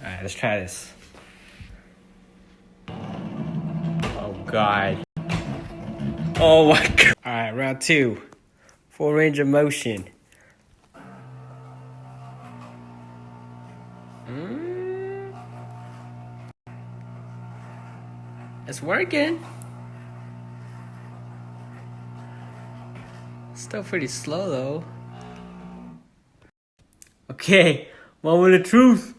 Alright, let's try this. Oh god. Oh my god. Alright, round 2. Full range of motion. It's working. Still pretty slow though. Okay, moment of truth.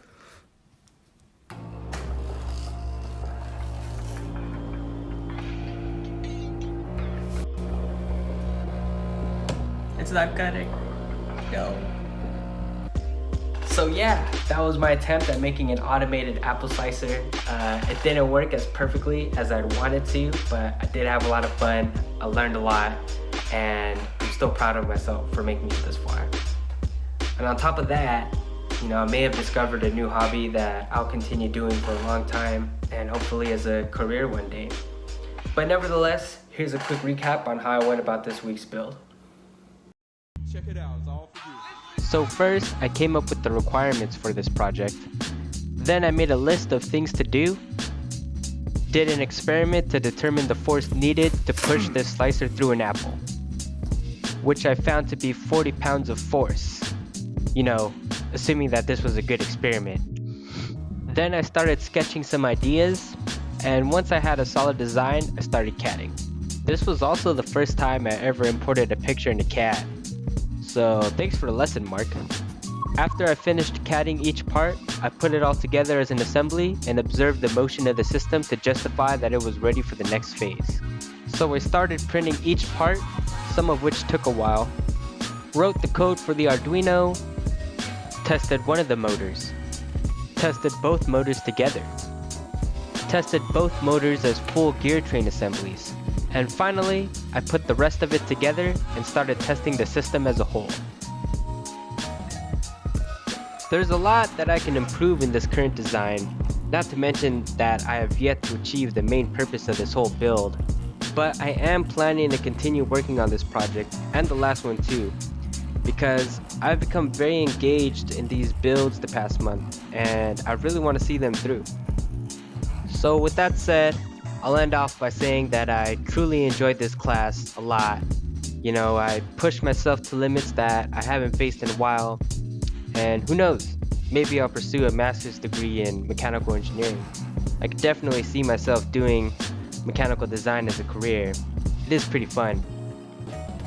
It's not cutting. No. So yeah, that was my attempt at making an automated apple slicer. It didn't work as perfectly as I wanted to, but I did have a lot of fun. I learned a lot, and I'm still proud of myself for making it this far. And on top of that, I may have discovered a new hobby that I'll continue doing for a long time, and hopefully as a career one day. But nevertheless, here's a quick recap on how I went about this week's build. Check it out, it's all for you. So first, I came up with the requirements for this project. Then I made a list of things to do, did an experiment to determine the force needed to push this slicer through an apple, which I found to be 40 pounds of force, assuming that this was a good experiment. Then I started sketching some ideas, and once I had a solid design, I started CADing. This was also the first time I ever imported a picture into CAD. So thanks for the lesson, Mark. After I finished CADing each part, I put it all together as an assembly and observed the motion of the system to justify that it was ready for the next phase. So I started printing each part, some of which took a while, wrote the code for the Arduino, tested one of the motors, tested both motors together, tested both motors as full gear train assemblies, and finally, I put the rest of it together and started testing the system as a whole. There's a lot that I can improve in this current design, not to mention that I have yet to achieve the main purpose of this whole build, but I am planning to continue working on this project, and the last one too, because I've become very engaged in these builds the past month, and I really want to see them through. So with that said, I'll end off by saying that I truly enjoyed this class a lot. I pushed myself to limits that I haven't faced in a while, and who knows, maybe I'll pursue a master's degree in mechanical engineering. I could definitely see myself doing mechanical design as a career. It is pretty fun.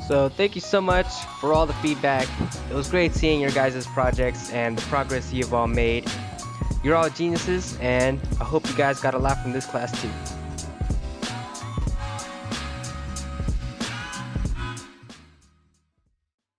So thank you so much for all the feedback. It was great seeing your guys' projects and the progress you've all made. You're all geniuses, and I hope you guys got a lot from this class too.